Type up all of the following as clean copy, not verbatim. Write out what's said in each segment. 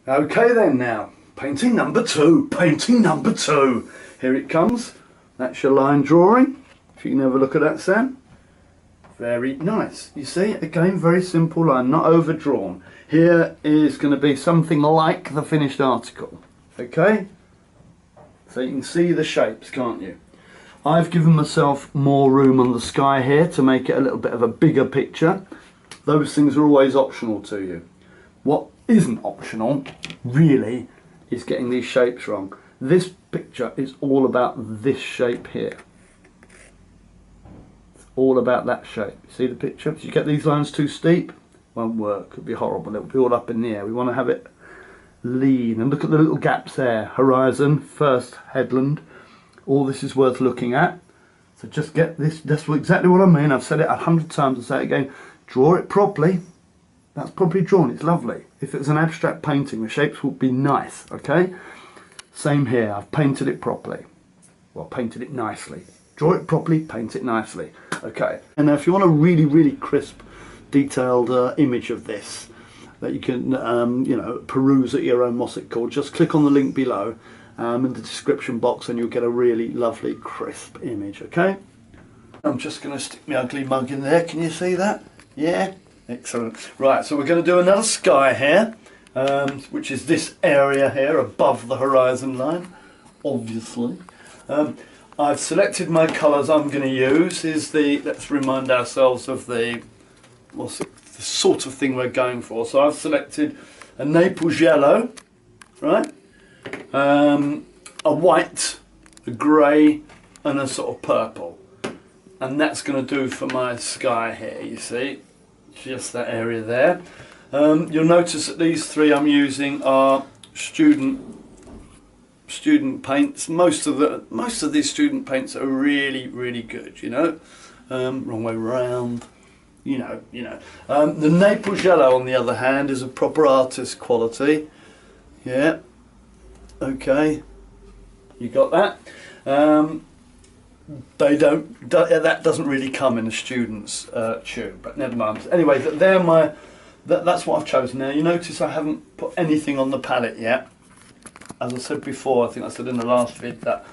Okay then, now painting number two. Here it comes. That's your line drawing. If you can have a look at that, Sam. Very nice. You see, again, very simple line, not overdrawn. Here is going to be something like the finished article. Okay, so you can see the shapes, can't you? I've given myself more room on the sky here to make it a little bit of a bigger picture. Those things are always optional to you. What isn't optional, really, is getting these shapes wrong. This picture is all about this shape here. It's all about that shape. See the picture? If you get these lines too steep, won't work. It'll be horrible. It'll be all up in the air. We want to have it lean. And look at the little gaps there. Horizon, first headland. All this is worth looking at. So just get this. That's exactly what I mean. I've said it 100 times. I'll say it again. Draw it properly. That's properly drawn. It's lovely. If it's an abstract painting, the shapes will be nice. Okay. Same here. I've painted it properly. Well, painted it nicely. Draw it properly. Paint it nicely. Okay. And now, if you want a really, really crisp, detailed image of this that you can, you know, peruse at your own, what's it called? Just click on the link below. In the description box, and you'll get a really lovely crisp image. Okay, I'm just going to stick my ugly mug in there. Can you see that? Yeah, excellent. Right, so we're going to do another sky here, which is this area here above the horizon line, obviously. I've selected my colours I'm going to use. Let's remind ourselves of the sort of thing we're going for. So I've selected a Naples yellow, right? A white, a grey and a sort of purple, and that's going to do for my sky here. You see, just that area there. You'll notice that these three I'm using are student paints. Most of these student paints are really good, you know. Wrong way round, you know. The Naples yellow, on the other hand, is a proper artist quality. Yeah. Okay, you got that. That doesn't really come in a student's tube, but never mind. Anyway, that's what I've chosen. Now you notice I haven't put anything on the palette yet. As I said before, I think I said in the last vid that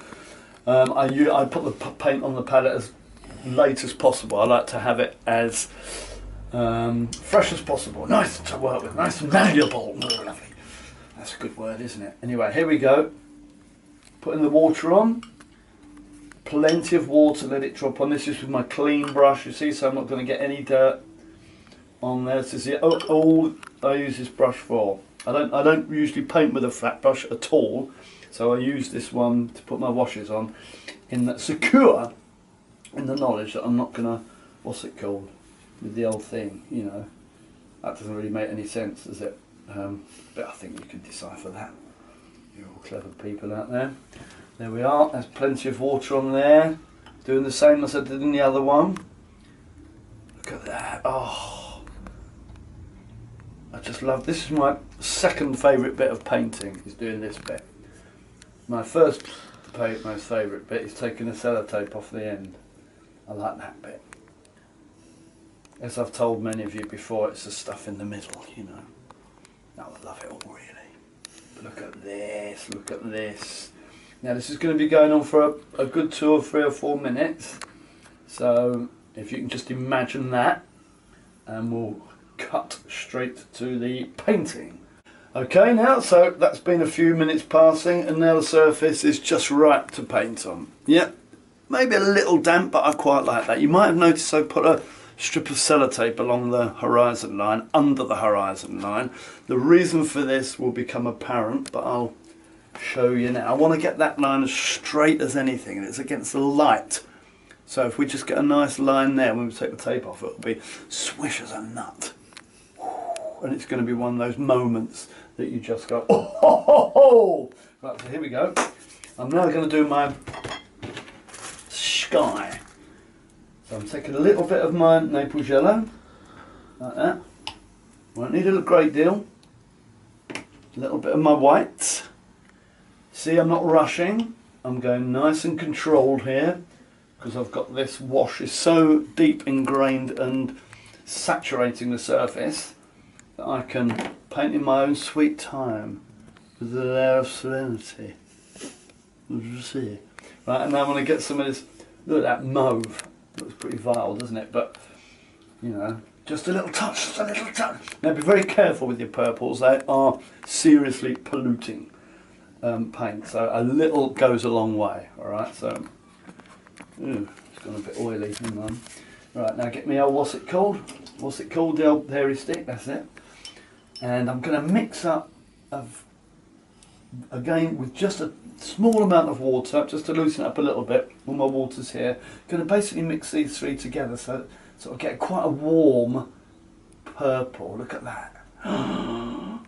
I put the paint on the palette as late as possible. I like to have it as fresh as possible, nice to work with, nice and malleable. Oh, lovely. That's a good word, isn't it? Anyway, here we go. Putting the water on. Plenty of water, let it drop on. This is with my clean brush, you see, so I'm not going to get any dirt on there. This is all I use this brush for. I don't usually paint with a flat brush at all, so I use this one to put my washes on, in that secure, in the knowledge that I'm not going to, what's it called, with the old thing, you know. That doesn't really make any sense, does it? But I think you can decipher that. You're all clever people out there. There we are. There's plenty of water on there. Doing the same as I did in the other one. Look at that. Oh, I just love this. Is my second favourite bit of painting, is doing this bit. My first most favourite bit is taking the sellotape off the end. I like that bit. As I've told many of you before, it's the stuff in the middle, you know. I love it all, really. Look at this, look at this. Now this is going to be going on for a good 2 or 3 or 4 minutes. So if you can just imagine that, and we'll cut straight to the painting. Okay, now, so that's been a few minutes passing, and now the surface is just right to paint on. Yep, maybe a little damp, but I quite like that. You might have noticed I put a strip of sellotape along the horizon line, under the horizon line. The reason for this will become apparent, but I'll show you now. I want to get that line as straight as anything, and it's against the light. So if we just get a nice line there, when we take the tape off, it'll be swish as a nut. And it's going to be one of those moments that you just go, oh, ho, ho, ho. Right, so here we go. I'm now going to do my sky. So I'm taking a little bit of my Naples yellow, like that. Won't need a great deal. A little bit of my white. See, I'm not rushing. I'm going nice and controlled here, because I've got this wash is so deep ingrained and saturating the surface that I can paint in my own sweet time with an air of serenity. What did you see? Right, and now I'm going to get some of this. Look at that mauve. Looks pretty vile, doesn't it? But, you know, just a little touch, just a little touch. Now be very careful with your purples. They are seriously polluting paint. So a little goes a long way. All right. So, ooh, it's gone a bit oily. Hang on. Right, now get me old, what's it called? What's it called? The old hairy stick. That's it. And I'm going to mix up again with just a small amount of water, just to loosen it up a little bit. All my water's here. Going to basically mix these three together so sort of get quite a warm purple. Look at that. Oh,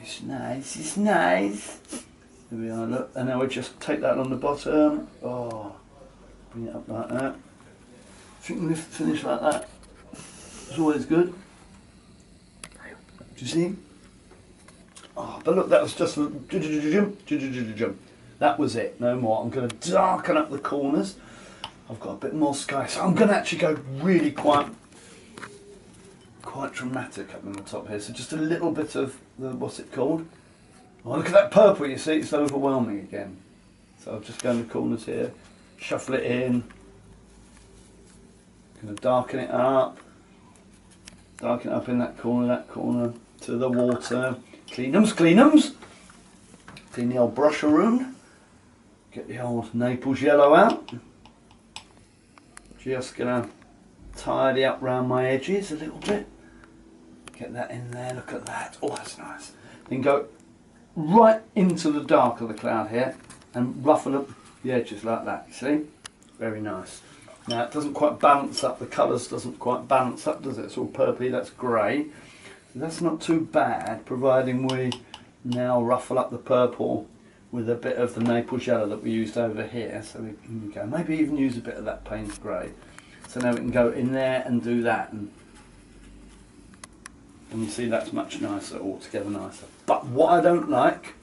it's nice. It's nice. There we are. Look, and now we just take that on the bottom. Oh, bring it up like that. If you can finish like that, it's always good. Do you see? Oh, but look, that was just that was it, no more. I'm going to darken up the corners. I've got a bit more sky, so I'm going to actually go really quite dramatic up on the top here. So just a little bit of the, what's it called? Oh, look at that purple, you see, it's overwhelming again. So I'll just go in the corners here, shuffle it in. Going to darken it up in that corner, to the water. Cleanums. Clean the old brush around. Get the old Naples yellow out. Just gonna tidy up round my edges a little bit. Get that in there, look at that. Oh, that's nice. Then go right into the dark of the cloud here and ruffle up the edges like that, you see? Very nice. Now it doesn't quite balance up, the colours doesn't quite balance up, does it? It's all purpley, that's grey. That's not too bad, providing we now ruffle up the purple with a bit of the Naples yellow that we used over here. So we can go, maybe even use a bit of that Payne's grey. So now we can go in there and do that, and you see that's much nicer, altogether nicer. But what I don't like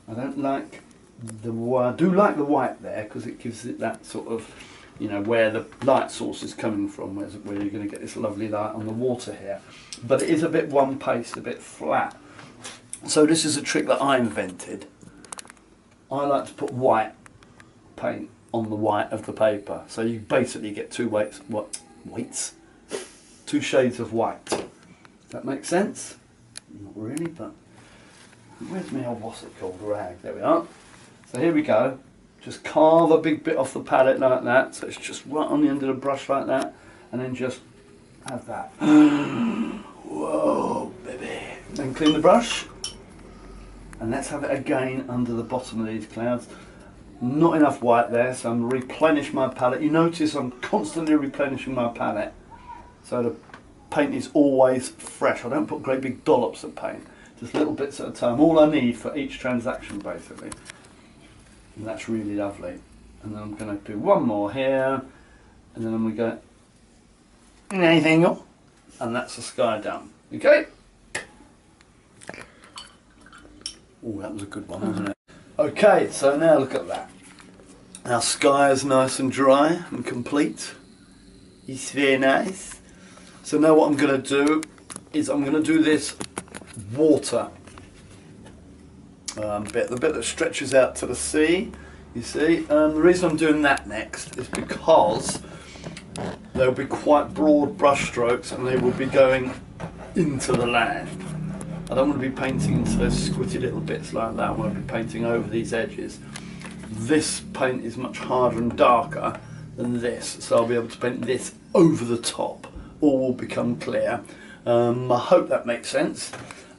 the, I do like the white there because it gives it that sort of, you know, where the light source is coming from, where you're going to get this lovely light on the water here. But it is a bit one pace, a bit flat. So this is a trick that I invented. I like to put white paint on the white of the paper. So you basically get two shades of white. Does that make sense? Not really, but where's my old, what's it called, rag? There we are. So here we go. Just carve a big bit off the palette like that, so it's just right on the end of the brush like that, and then just have that. Whoa, baby. Then clean the brush, and let's have it again under the bottom of these clouds. Not enough white there, so I'm going to replenish my palette. You notice I'm constantly replenishing my palette, so the paint is always fresh. I don't put great big dollops of paint, just little bits at a time. All I need for each transaction, basically. And that's really lovely. And then I'm going to do one more here, and then I'm going to go anything, and that's the sky done. Okay? Oh, that was a good one, wasn't it? Okay, so now look at that. Our sky is nice and dry and complete. It's very nice. So now what I'm going to do is I'm going to do this water bit, the bit that stretches out to the sea, you see. The reason I'm doing that next is because they'll be quite broad brush strokes and they will be going into the land. I don't want to be painting into those squitty little bits like that. I want to be painting over these edges. This paint is much harder and darker than this, so I'll be able to paint this over the top. All will become clear. I hope that makes sense.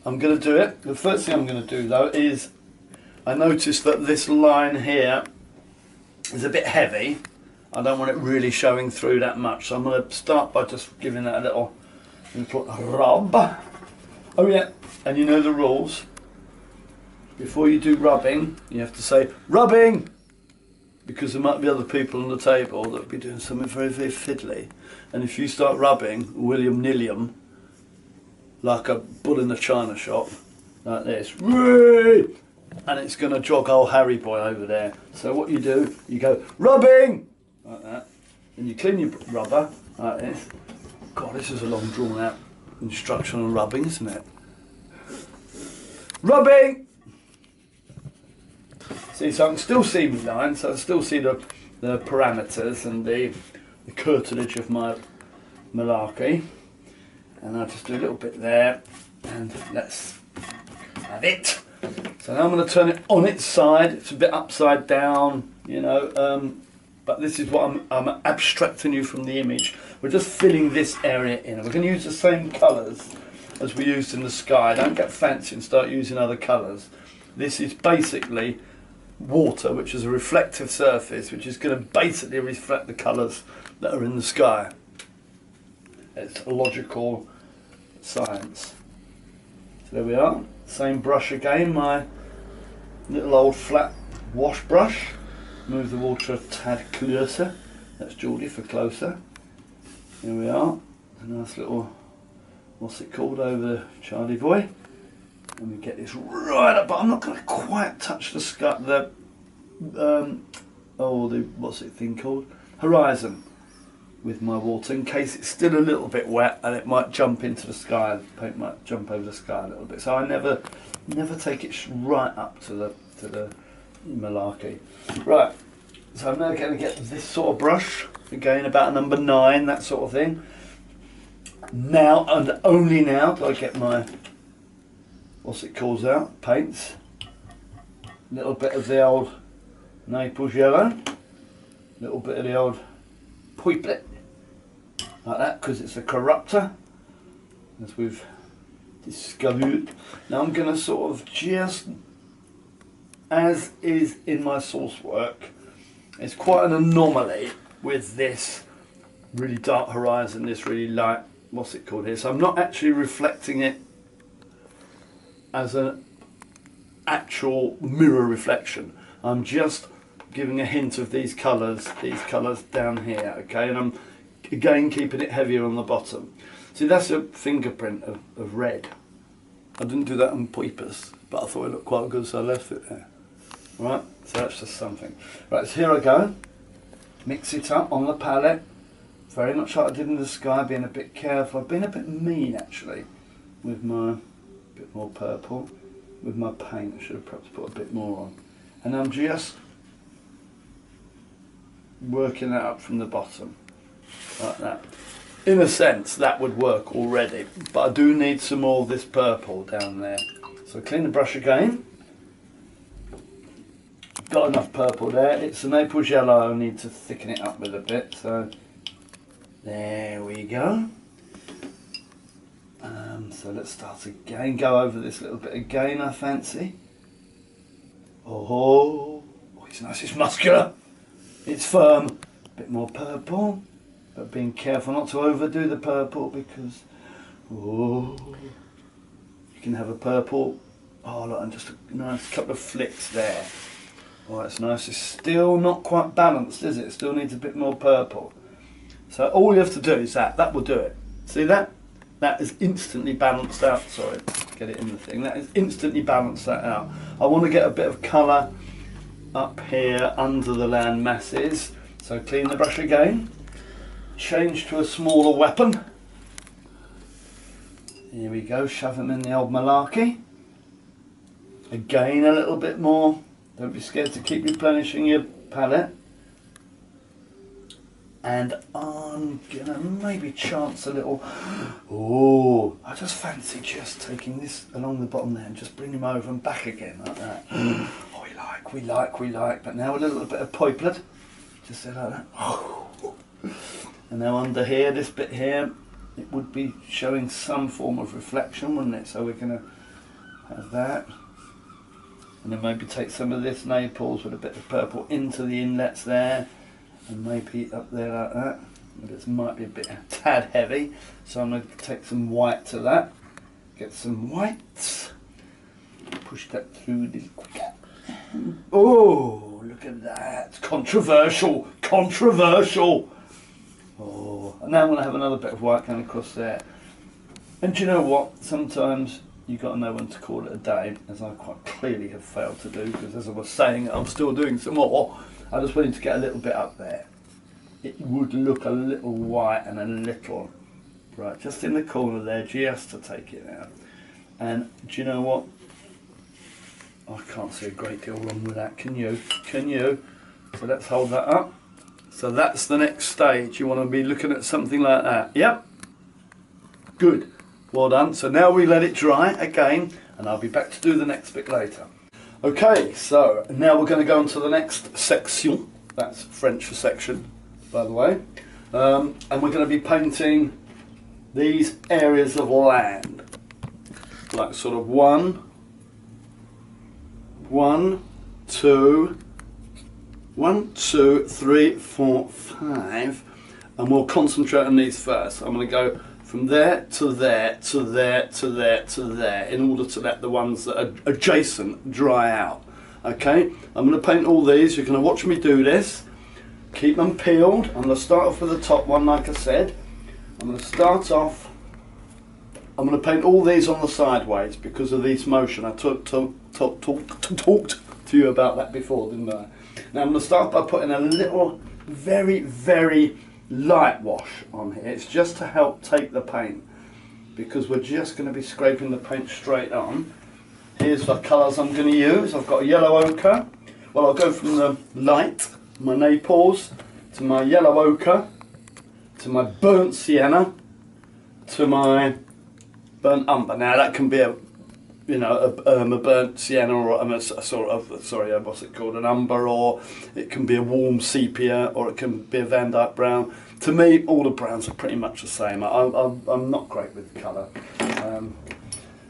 I'm going to do it. The first thing I'm going to do though is, I noticed that this line here is a bit heavy. I don't want it really showing through that much, so I'm going to start by just giving that a little rub. Oh yeah, and you know the rules. Before you do rubbing, you have to say rubbing, because there might be other people on the table that will be doing something very, very fiddly. And if you start rubbing William Nilliam like a bull in a china shop, like this, and it's going to jog old Harry boy over there. So what you do, you go rubbing like that, and you clean your rubber like this. God, this is a long drawn out instruction on rubbing, isn't it? Rubbing! See, so I can still see my lines, so I still see the parameters and the curtilage of my malarkey. And I'll just do a little bit there, and let's have it. So now I'm going to turn it on its side. It's a bit upside down, you know, but this is what I'm abstracting you from the image. We're just filling this area in. We're going to use the same colours as we used in the sky. Don't get fancy and start using other colours. This is basically water, which is a reflective surface, which is going to basically reflect the colours that are in the sky. It's a logical science. So there we are. Same brush again, my little old flat wash brush. Move the water a tad closer. That's Geordie for closer. Here we are. A nice little, what's it called, over Charlie boy. And we get this right up, but I'm not going to quite touch the sky, what's it thing called? Horizon with my water, in case it's still a little bit wet and it might jump into the sky. The paint might jump over the sky a little bit. So I never take it right up to the malarkey. Right. So I'm now going to get this sort of brush again, about number 9, that sort of thing. Now and only now do I get my, what's it called out, paints. A little bit of the old Naples yellow, a little bit of the old Poiplet, like that, because it's a corruptor, as we've discovered. Now I'm going to sort of just, as is in my source work, it's quite an anomaly with this really dark horizon, this really light, what's it called here, so I'm not actually reflecting it as an actual mirror reflection. I'm just giving a hint of these colours down here, okay, and I'm again keeping it heavier on the bottom. See, that's a fingerprint of red. I didn't do that on purpose, but I thought it looked quite good, so I left it there. Right, so that's just something. Right, so here I go. Mix it up on the palette, very much like I did in the sky, being a bit careful. I've been a bit mean actually with my bit more purple. With my paint, I should have perhaps put a bit more on. And I'm just working that up from the bottom, like that. In a sense, that would work already, but I do need some more of this purple down there. So clean the brush again. Got enough purple there. It's a Naples yellow, I need to thicken it up with a bit, so there we go. So let's start again, go over this little bit again, I fancy. Oh, it's nice, it's muscular, it's firm. A bit more purple, but being careful not to overdo the purple, because you can have a purple, look, and just a nice couple of flicks there. Oh, that's nice. It's still not quite balanced, is it? It still needs a bit more purple. So all you have to do is that will do it. See that? That is instantly balanced out. Sorry, get it in the thing. That is instantly balanced that out. I want to get a bit of colour up here under the land masses. So clean the brush again. Change to a smaller weapon. Here we go. Shove them in the old malarkey. Again, a little bit more. Don't be scared to keep replenishing your palette. And I'm gonna maybe chance a little. I just fancy just taking this along the bottom there and just bring him over and back again like that. We like. But now a little bit of Poiplet, just like that. And now under here, this bit here, it would be showing some form of reflection, wouldn't it? So we're gonna have that. And then maybe take some of this Naples with a bit of purple into the inlets there, and maybe up there like that. This might be a tad heavy, so I'm going to take some white to that. Get some whites, push that through this. Oh, look at that! Controversial. Oh, and now I'm going to have another bit of white going across there. And do you know what? Sometimes you've got to know when to call it a day, as I quite clearly have failed to do, because as I was saying, I'm still doing some more. I just wanted to get a little bit up there. It would look a little white and a little Right, just in the corner there, just to take it out. And do you know what? I can't see a great deal wrong with that, can you? Can you? So let's hold that up. So that's the next stage. You want to be looking at something like that. Yep. Good. Well done. So now we let it dry again, and I'll be back to do the next bit later. Okay, so now we're going to go on to the next section. That's French for section, by the way. And we're going to be painting these areas of land. Like sort of one, two, 3, 4, 5, and we'll concentrate on these first. I'm going to go from there to there to there to there to there in order to let the ones that are adjacent dry out. Okay, I'm going to paint all these. You're going to watch me do this. Keep them peeled. I'm going to start off with the top one, like I said. I'm going to start off. I'm going to paint all these on the sideways because of this motion. I talked to you about that before, didn't I? Now I'm going to start by putting a little, very, very light wash on here. It's just to help take the paint, because we're just going to be scraping the paint straight on. Here's the colours I'm going to use. I've got a yellow ochre. Well, I'll go from the light, my Naples, to my yellow ochre, to my burnt sienna, to my burnt umber. Now that can be a burnt sienna, or what's it called, an umber, or it can be a warm sepia, or it can be a Van Dyke brown. To me, all the browns are pretty much the same. I'm not great with colour.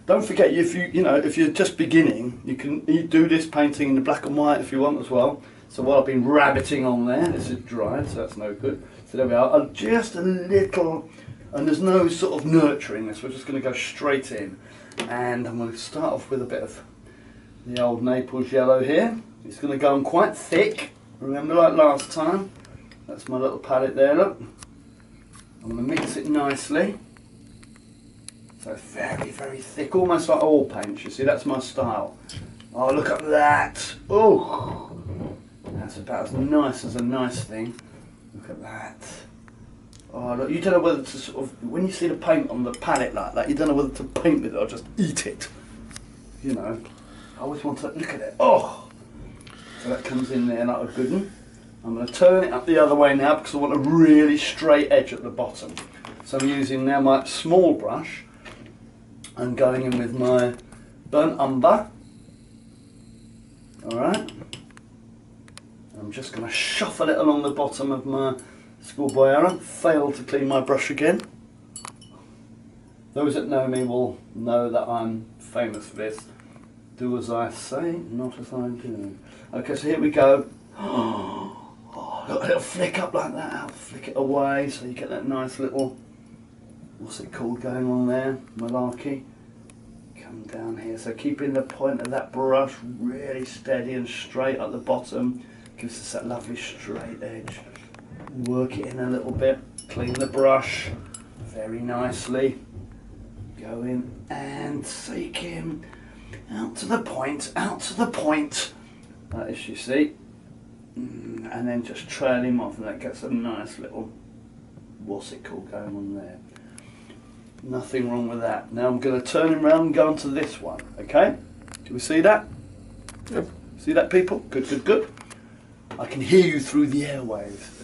Don't forget, if you're just beginning, you can do this painting in the black and white if you want as well. So while I've been rabbiting on there, this is dried, so that's no good. So there we are. Just a little, and there's no sort of nurturing this. We're just going to go straight in. And I'm going to start off with a bit of the old Naples yellow here. It's going to go on quite thick, remember, like last time. That's my little palette there, look. I'm going to mix it nicely. So very, very thick, almost like oil paint, you see, that's my style. Oh, look at that. Oh, that's about as nice as a nice thing. Look at that. Oh, look, you don't know whether to sort of, when you see the paint on the palette like that, you don't know whether to paint with it or just eat it. You know, I always want to look at it. Oh! So that comes in there like a good one. I'm going to turn it up the other way now because I want a really straight edge at the bottom. So I'm using now my small brush and going in with my burnt umber. Alright. I'm just going to shuffle it along the bottom of my schoolboy error. Failed to clean my brush again. Those that know me will know that I'm famous for this. Do as I say, not as I do. Okay, so here we go. Oh, look, a little flick up like that. I'll flick it away so you get that nice little, what's it called, going on there, malarkey. Come down here, so keeping the point of that brush really steady and straight at the bottom gives us that lovely straight edge. Work it in a little bit, clean the brush very nicely, go in and take him out to the point, as you see, and then just trail him off, and that gets a nice little, what's it called, going on there. Nothing wrong with that. Now I'm going to turn him around and go on to this one, okay? Do we see that? Yep. See that, people? Good, good, good. I can hear you through the airwaves.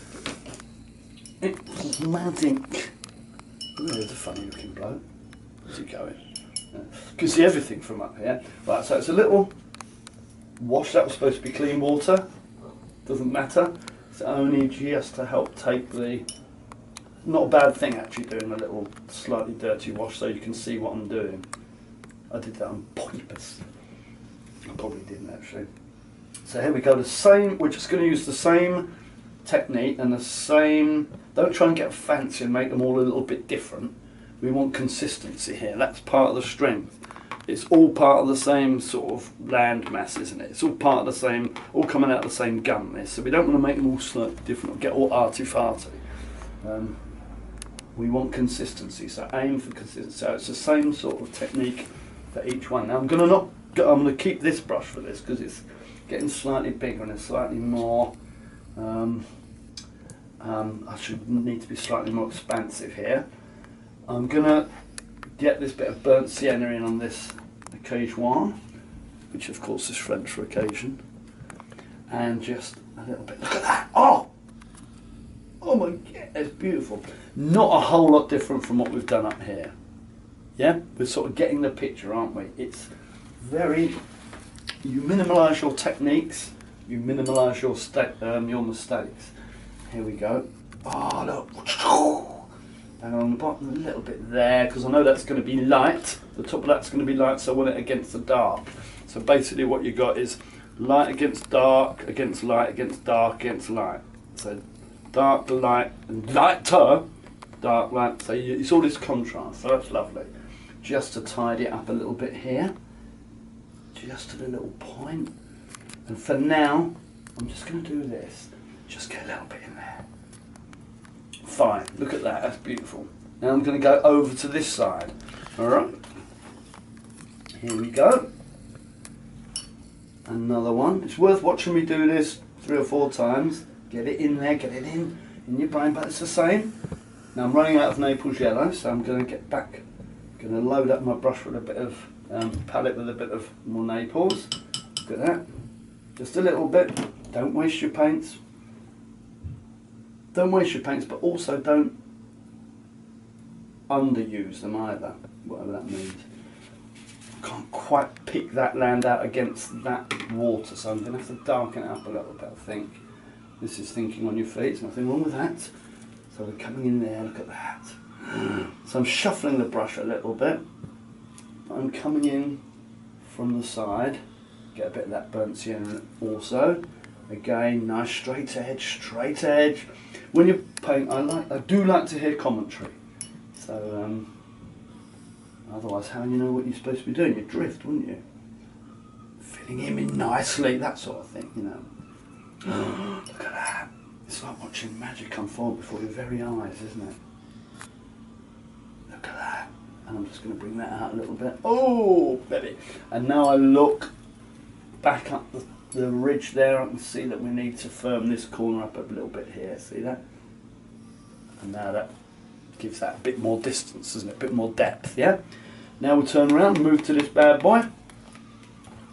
It's magic. Ooh, there's a funny looking bloke. Where's he going? You can see everything from up here. Right, so it's a little wash. That was supposed to be clean water. Doesn't matter. It's only just to help take the... Not a bad thing actually, doing a little slightly dirty wash so you can see what I'm doing. I did that on purpose. I probably didn't actually. So here we go, the same, we're just going to use the same technique and the same, don't try and get fancy and make them all a little bit different. We want consistency here, that's part of the strength. It's all part of the same sort of land mass, isn't it? It's all part of the same, all coming out of the same gun this, so we don't want to make them all slightly different or get all arty-farty. We want consistency, so aim for consistency. So it's the same sort of technique for each one. Now I'm going to keep this brush for this because it's getting slightly bigger and it's slightly more, I should need to be slightly more expansive here. I'm gonna get this bit of burnt sienna in on this occasion, which of course is French for occasion, and just a little bit. Look at that! Oh! Oh my god, it's beautiful. Not a whole lot different from what we've done up here. Yeah? We're sort of getting the picture, aren't we? It's very... You minimalise your techniques, you minimalise your mistakes. Here we go. Oh, look. Down on the bottom, a little bit there, because I know that's going to be light. The top of that's going to be light, so I want it against the dark. So basically what you got is light against dark, against light, against dark, against light. So dark to light, and light to dark, light. So it's all this contrast, so that's lovely. Just to tidy it up a little bit here. Just to the little point. And for now, I'm just going to do this. Just get a little bit in there. Fine, look at that, that's beautiful. Now I'm going to go over to this side. Alright. Here we go. Another one. It's worth watching me do this 3 or 4 times. Get it in there, get it in your brain, but it's the same. Now I'm running out of Naples yellow, so I'm going to get back. I'm going to load up my brush with a bit of palette with a bit of more Naples. Look at that. Just a little bit. Don't waste your paints. Don't waste your paints, but also don't underuse them either, whatever that means. Can't quite pick that land out against that water, so I'm going to have to darken it up a little bit, I think. This is thinking on your feet, there's nothing wrong with that. So we're coming in there, look at that. So I'm shuffling the brush a little bit. I'm coming in from the side, get a bit of that burnt sienna also. Again, nice straight edge, straight edge. When you paint, I do like to hear commentary. So otherwise, how do you know what you're supposed to be doing? You'd drift, wouldn't you? Filling him in nicely, that sort of thing, you know. Look at that. It's like watching magic unfold before your very eyes, isn't it? Look at that. And I'm just going to bring that out a little bit. Oh, baby. And now I look back up the ridge there. I can see that we need to firm this corner up a little bit here. See that? And now that gives that a bit more distance, doesn't it? A bit more depth, yeah? Now we'll turn around and move to this bad boy.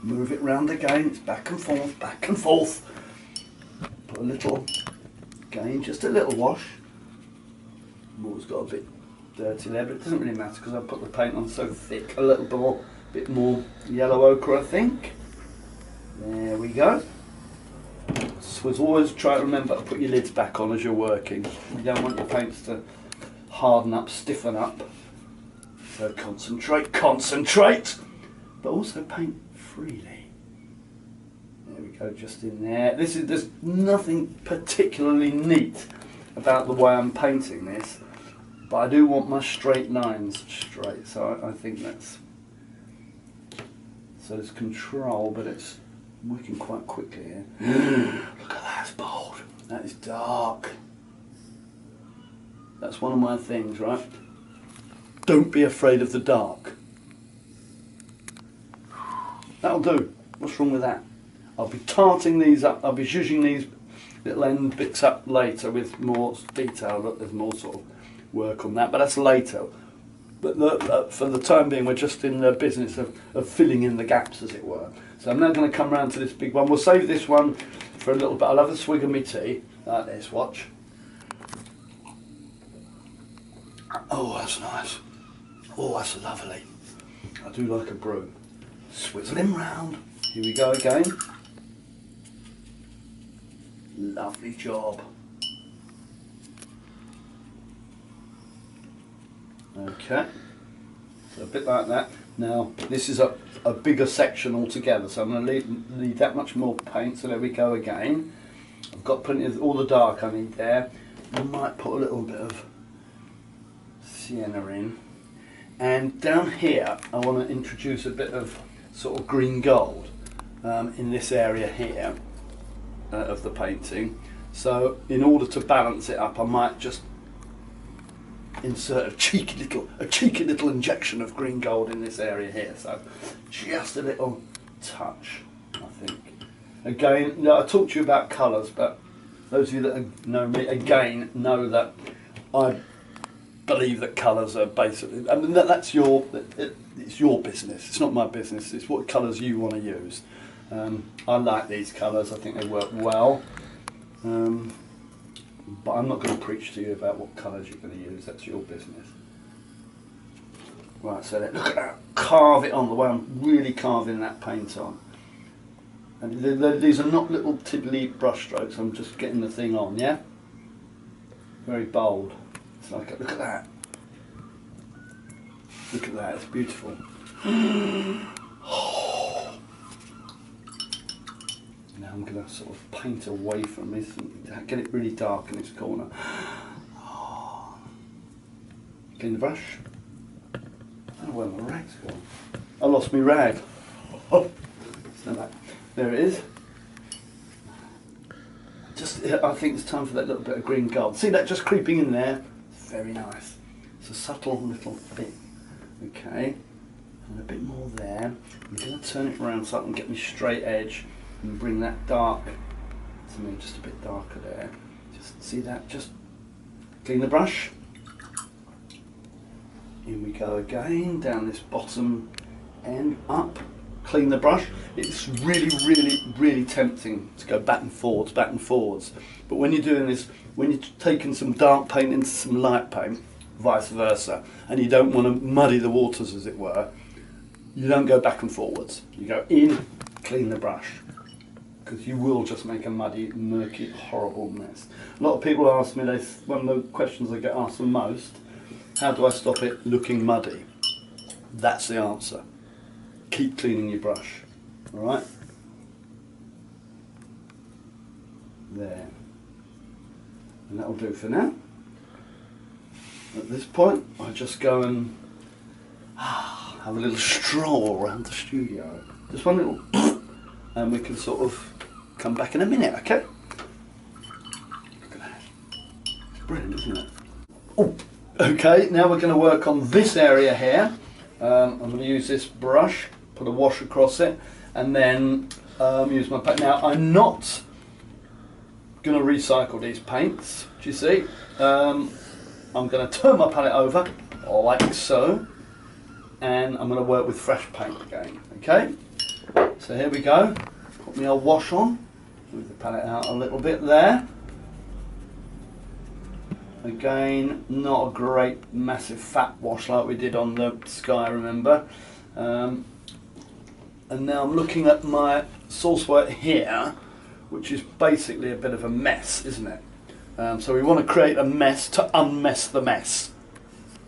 Move it round again. It's back and forth, back and forth. Put a little, again, just a little wash. Water's got a bit dirty there, but it doesn't really matter because I put the paint on so thick. A little bit more yellow ochre, I think. There we go. So always try to remember to put your lids back on as you're working. You don't want your paints to harden up, stiffen up. So concentrate, concentrate, but also paint freely. There we go, just in there. There's nothing particularly neat about the way I'm painting this, but I do want my straight lines straight, so I think that's... So there's control, but it's working quite quickly here. Look at that, it's bold. That is dark. That's one of my things, right? Don't be afraid of the dark. That'll do. What's wrong with that? I'll be tarting these up, I'll be zhuzhing these little end bits up later with more detail. Look, there's more sort of work on that, but that's later. But for the time being, we're just in the business of filling in the gaps, as it were. So I'm now going to come round to this big one. We'll save this one for a little bit. I'll have a swig of my tea, like this, watch. Oh, that's nice. Oh, that's lovely. I do like a brew. Swizzle him round. Here we go again. Lovely job. Okay. So a bit like that. Now, this is a bigger section altogether, so I'm going to leave that much more paint. So there we go again. I've got plenty of all the dark I need there. I might put a little bit of sienna in. And down here, I want to introduce a bit of sort of green gold in this area here of the painting. So in order to balance it up, I might just insert a cheeky little injection of green gold in this area here. So just a little touch, I think. Again, I talked to you about colours, but those of you that know me again know that I believe that colours are basically, I mean that's your, it's your business, it's not my business, it's what colours you want to use. I like these colours, I think they work well, but I'm not going to preach to you about what colours you're going to use, that's your business. Right, so look at that, carve it on the way I'm really carving that paint on. And these are not little tiddly brush strokes, I'm just getting the thing on, yeah? Very bold. It's like, look at that. Look at that, it's beautiful. Now I'm going to sort of paint away from this and get it really dark in its corner. Clean the brush. I don't know where my rag's gone. I lost my rag. There it is. I think it's time for that little bit of green gold. See that just creeping in there? It's very nice. It's a subtle little thing. Okay, and a bit more there. I'm going to turn it around so I can get my straight edge and bring that dark to me, just a bit darker there. Just see that, just clean the brush. In we go again, down this bottom end, up, clean the brush. It's really tempting to go back and forwards. But when you're doing this, when you're taking some dark paint into some light paint, vice versa, and you don't want to muddy the waters as it were, you don't go back and forwards. You go in, clean the brush, because you will just make a muddy, murky, horrible mess. A lot of people ask me, one of the questions I get asked the most, how do I stop it looking muddy? That's the answer. Keep cleaning your brush, alright? There. And that'll do for now. At this point, I just go and have a little stroll around the studio. Just one little, and we can sort of come back in a minute, okay? Look at that. It's brilliant, isn't it? Oh, okay, now we're going to work on this area here. I'm going to use this brush, put a wash across it, and then use my paint. Now, I'm not going to recycle these paints, do you see? I'm going to turn my palette over, like so, and I'm going to work with fresh paint again, okay? So here we go, put my old wash on, move the palette out a little bit there. Again, not a great massive fat wash like we did on the sky, remember? And now I'm looking at my source work here, which is basically a bit of a mess, isn't it? So we want to create a mess to unmess the mess.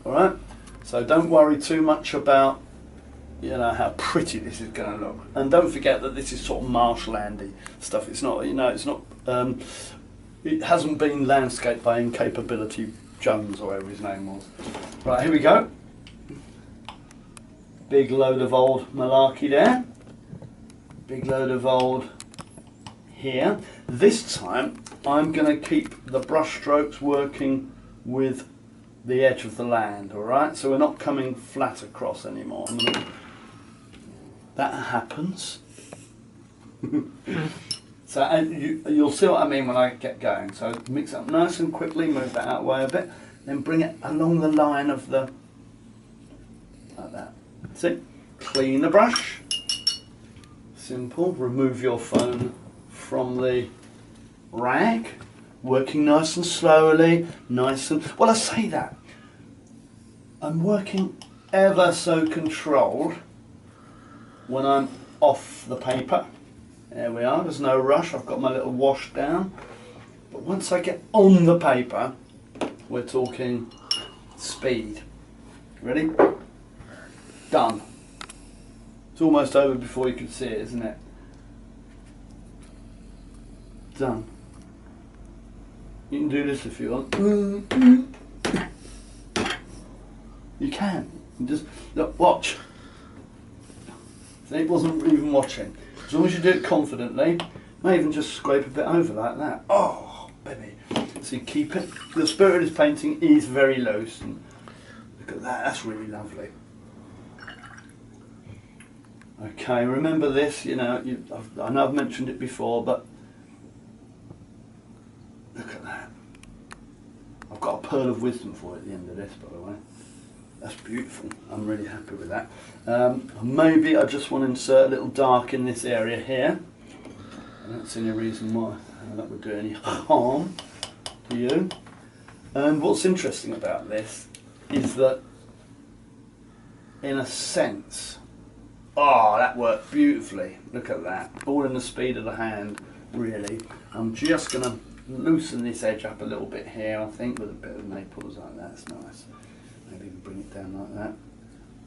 Alright? So don't worry too much about, you know, how pretty this is going to look. And don't forget that this is sort of marshlandy stuff. It's not, you know, it's not, it hasn't been landscaped by Incapability Jones or whatever his name was. Right, here we go. Big load of old malarkey there. Big load of old here. This time I'm going to keep the brush strokes working with the edge of the land, alright? So we're not coming flat across anymore. That happens. So you'll see what I mean when I get going. So mix it up nice and quickly, move that out of the way a bit, then bring it along the line of the, like that. See? Clean the brush. Simple. Remove your phone from the rag. Working nice and slowly, nice and, well, I say that. I'm working ever so controlled when I'm off the paper. There we are, there's no rush, I've got my little wash down. But once I get on the paper, we're talking speed. Ready? Done. It's almost over before you can see it, isn't it? Done. You can do this if you want. You can. You just look, watch. See, it wasn't even watching. As long as you do it confidently, you may even just scrape a bit over like that. Oh, baby. See, keep it. The spirit of this painting is very loose. And look at that, that's really lovely. Okay, remember this, you know, I know I've mentioned it before, but look at that. I've got a pearl of wisdom for you at the end of this, by the way. That's beautiful. I'm really happy with that. Maybe I just want to insert a little dark in this area here. I don't see any reason why that would do any harm to you. And what's interesting about this is that, in a sense, oh, that worked beautifully. Look at that. All in the speed of the hand, really. I'm just going to loosen this edge up a little bit here, I think, with a bit of maples like that. That's nice. Maybe even bring it down like that.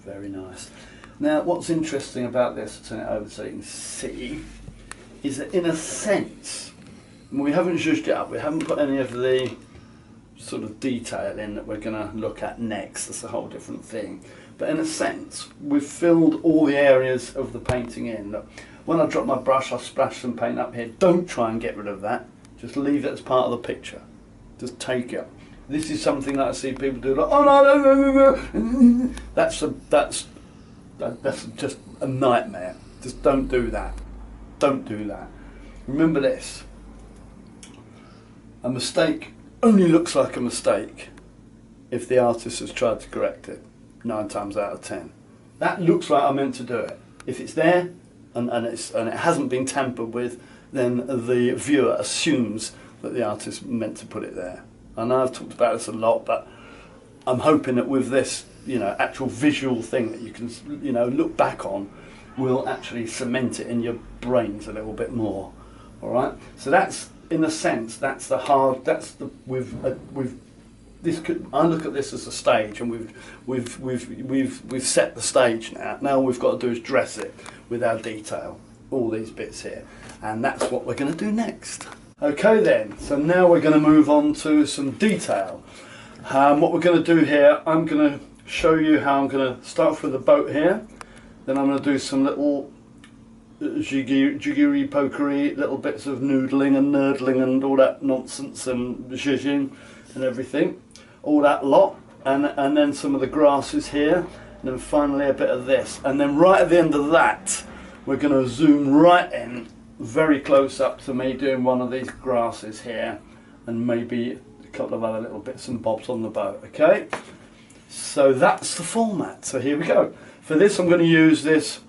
Very nice. Now, what's interesting about this, I'll turn it over so you can see, is that in a sense, we haven't zhuzhed it up, we haven't put any of the sort of detail in that we're going to look at next. That's a whole different thing. But in a sense, we've filled all the areas of the painting in. Look, when I drop my brush, I'll splash some paint up here. Don't try and get rid of that. Just leave it as part of the picture. Just take it. This is something that I see people do, like, oh no. That's just a nightmare. Just don't do that. Don't do that. Remember this. A mistake only looks like a mistake if the artist has tried to correct it 9 times out of 10. That looks like I meant to do it. If it's there and it hasn't been tampered with, then the viewer assumes that the artist meant to put it there. I know I've talked about this a lot, but I'm hoping that with this, actual visual thing that you can, look back on, will actually cement it in your brains a little bit more. All right. So that's, in a sense, that's the hard. That's the I look at this as a stage, and we've set the stage now. Now all we've got to do is dress it with our detail, all these bits here, and that's what we're going to do next. Okay then, so now we're going to move on to some detail. What we're going to do here, I'm going to show you how I'm going to start off with the boat here, then I'm going to do some little jiggery pokery, little bits of noodling and nerdling and all that nonsense and zhuzhing and everything, all that lot, and then some of the grasses here, and then finally a bit of this, and then right at the end of that we're going to zoom right in very close up to me doing one of these grasses here, and maybe a couple of other little bits and bobs on the boat. Okay, so that's the format. So here we go. For this I'm going to use this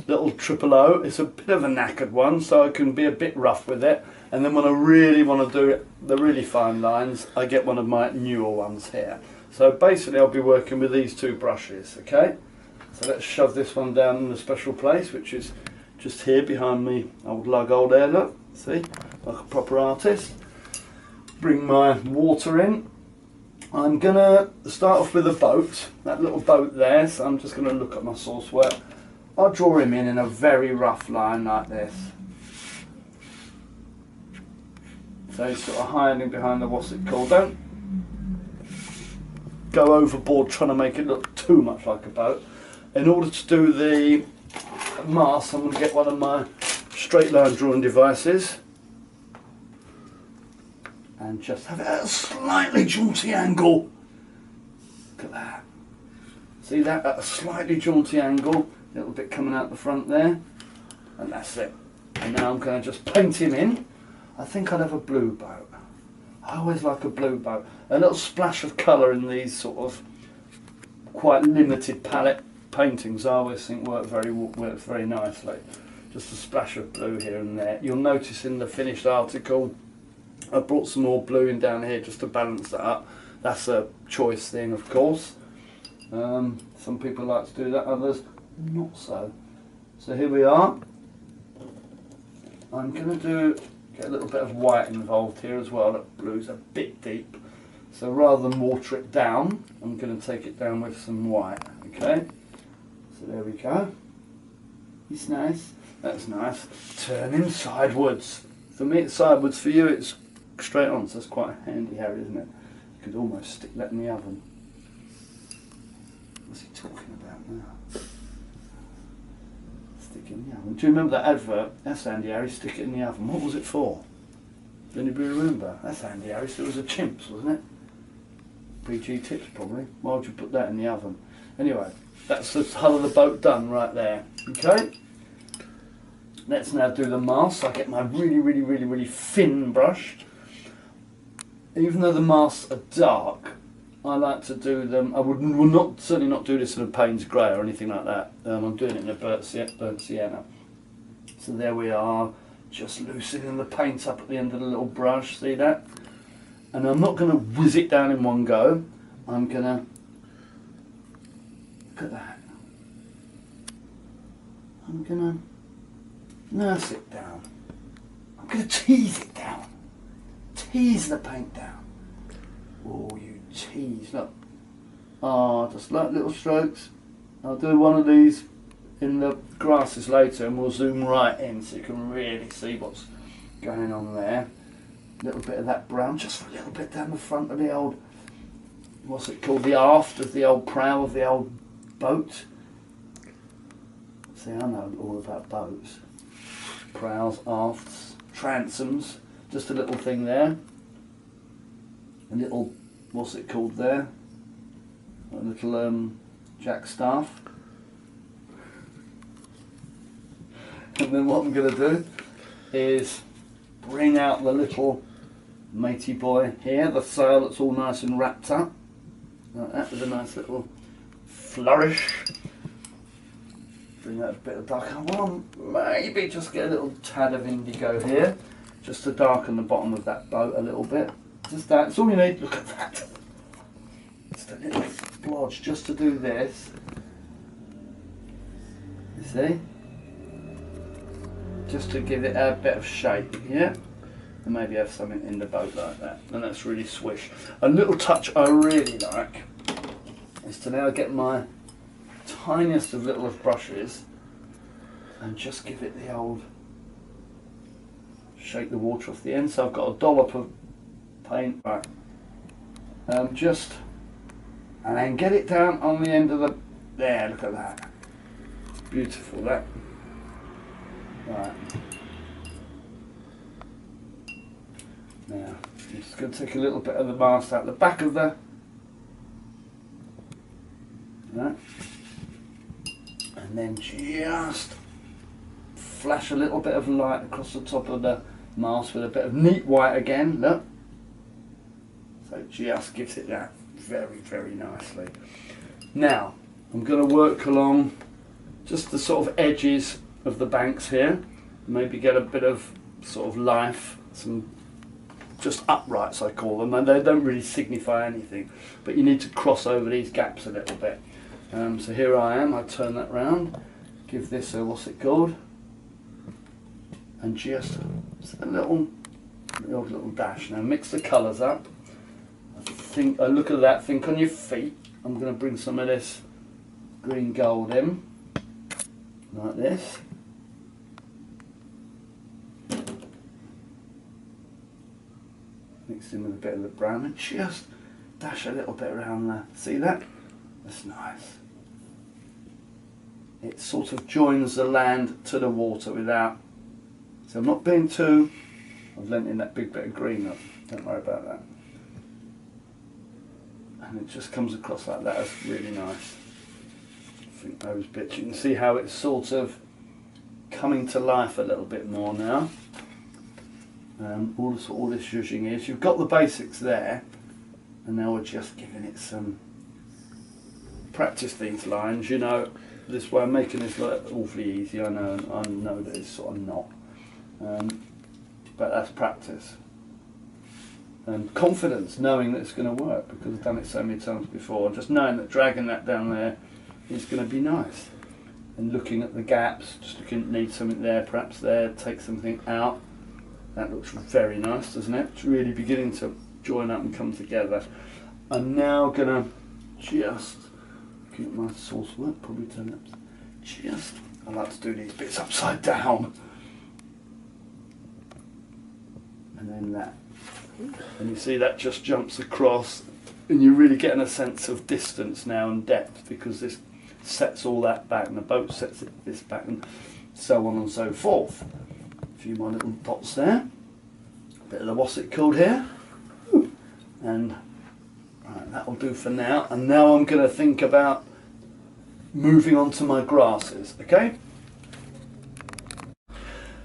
little 000. It's a bit of a knackered one, so I can be a bit rough with it, and then when I really want to do it, the really fine lines, I get one of my newer ones here. So basically I'll be working with these 2 brushes. Okay, so let's shove this one down in a special place, which is just here behind me, old lug old there, look, see, like a proper artist. Bring my water in. I'm going to start off with a boat, that little boat there, so I'm just going to look at my source work. I'll draw him in a very rough line like this. So he's sort of hiding behind the, what's it called, don't go overboard trying to make it look too much like a boat. In order to do the mast, I'm going to get one of my straight line drawing devices and just have it at a slightly jaunty angle. Look at that. See that, at a slightly jaunty angle, a little bit coming out the front there, and that's it. And now I'm going to just paint him in. I think I'd have a blue boat. I always like a blue boat. A little splash of colour in these sort of quite limited palette paintings I always think works very nicely. Just a splash of blue here and there. You'll notice in the finished article I brought some more blue in down here just to balance that up. That's a choice thing, of course. Some people like to do that, others not so. So here we are. I'm going to get a little bit of white involved here as well. That blue's a bit deep. So rather than water it down, I'm going to take it down with some white. Okay. So there we go. It's nice. That's nice. Turn him sidewards. For me it's sideways, for you it's straight on, so that's quite handy, Harry, isn't it? You could almost stick that in the oven. What's he talking about now? Stick it in the oven. Do you remember that advert? That's Andy Harris, stick it in the oven. What was it for? Does anybody remember? That's Andy Harris. It was a chimps, wasn't it? PG Tips probably. Why would you put that in the oven? Anyway, that's the hull of the boat done right there. Okay. Let's now do the mast. I get my really thin brush. even though the masks are dark, I like to do them. I will not certainly not do this in a Payne's grey or anything like that. I'm doing it in a burnt sienna. So there we are, just loosening the paint up at the end of the little brush. See that? And I'm not going to whiz it down in one go. I'm going to look at that. I'm going to nurse it down. I'm going to tease it down. Tease the paint down. Oh, you tease, look. Ah, just like little strokes. I'll do one of these in the grasses later and we'll zoom right in so you can really see what's going on there. A little bit of that brown, just a little bit down the front of the old, what's it called, the aft of the old prow of the old boat. See, I know all about boats. Prows, afts, transoms, just a little thing there. A little, what's it called there? A little jack staff. And then what I'm going to do is bring out the little matey boy here, the sail that's all nice and wrapped up. Like that, with a nice little flourish. Bring out a bit of dark. I want to maybe just get a little tad of indigo here, just to darken the bottom of that boat a little bit. Just that, that's all you need. Look at that. Just a little splodge just to do this. You see? Just to give it a bit of shape, yeah? And maybe have something in the boat like that. And that's really swish. A little touch I really like is to now get my tiniest of little of brushes and just give it the old shake the water off the end. So I've got a dollop of paint, right? Just, and then get it down on the end of the, there, look at that. It's beautiful, that. Right. Now, I'm just going to take a little bit of the mask out the back of the, right, and then just flash a little bit of light across the top of the mask with a bit of neat white again, look. So it just gives it that very, very nicely. Now, I'm going to work along just the sort of edges of the banks here, maybe get a bit of sort of life, some just uprights I call them, and they don't really signify anything, but you need to cross over these gaps a little bit. So here I am, I turn that round, give this a, what's it called, and just a little dash. Now mix the colours up. I look at that, think on your feet. I'm going to bring some of this green gold in, like this. Mixed in with a bit of the brown and just dash a little bit around there. See that? That's nice. It sort of joins the land to the water without, so I'm not being too, I've lent in that big bit of green up, don't worry about that. And it just comes across like that, that's really nice. I think those bits, you can see how it's sort of coming to life a little bit more now. All this zhuzhing is, you've got the basics there, and now we're just giving it some, practice these lines, you know, this way I'm making this look awfully easy, I know that it's sort of not, but that's practice. And confidence, knowing that it's going to work, because I've done it so many times before, just knowing that dragging that down there is going to be nice. And looking at the gaps, just looking, need something there, perhaps there, take something out. That looks very nice, doesn't it? It's really beginning to join up and come together. I'm now going to just, looking at my source work, probably turn up, just, I like to do these bits upside down. And then that. And you see that just jumps across, and you're really getting a sense of distance now and depth, because this sets all that back, and the boat sets this back, and so on and so forth. A few more little dots there, a bit of the what's it called here, and right, that'll do for now. And now I'm going to think about moving on to my grasses, okay?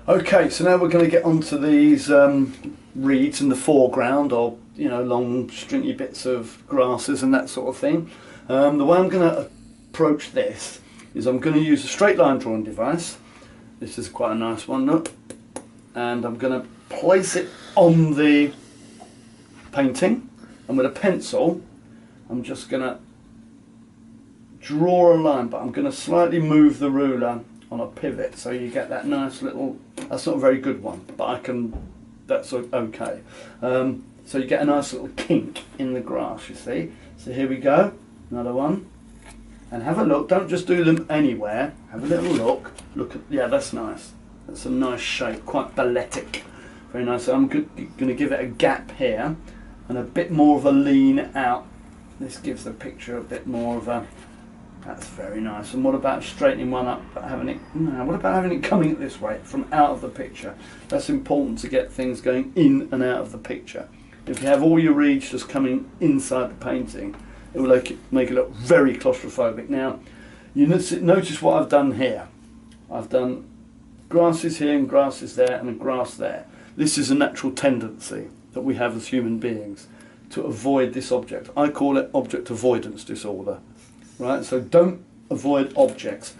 Okay, so now we're going to get onto these reeds in the foreground, or long stringy bits of grasses and that sort of thing. The way I'm going to approach this is I'm going to use a straight line drawing device. This is quite a nice one, look. And I'm going to place it on the painting, and with a pencil I'm just going to draw a line, but I'm going to slightly move the ruler on a pivot, so you get that nice little, that's not a very good one, but that's okay. So you get a nice little kink in the grass, you see. So here we go, another one. And have a look, don't just do them anywhere, have a little look. Look at, yeah, that's nice. That's a nice shape, quite balletic. Very nice. So I'm going to give it a gap here and a bit more of a lean out. This gives the picture a bit more of a, that's very nice. And what about straightening one up, but having it, no, what about having it coming this way, from out of the picture? That's important to get things going in and out of the picture. If you have all your reeds just coming inside the painting, it will make it look very claustrophobic. Now, you notice what I've done here. I've done grasses here and grasses there and a grass there. This is a natural tendency that we have as human beings to avoid this object. I call it object avoidance disorder. Right, so don't avoid objects.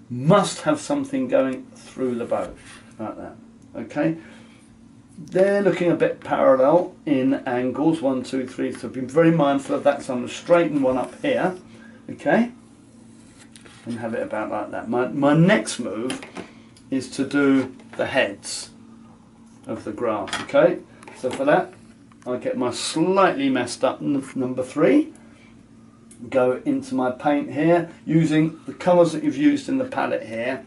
Must have something going through the bow, like that. Okay, they're looking a bit parallel in angles, 1, 2, 3. So be very mindful of that. So I'm going to straighten one up here, okay, and have it about like that. My next move is to do the heads of the grass. Okay, so for that I get my slightly messed up number 3. Go into my paint here using the colours that you've used in the palette here.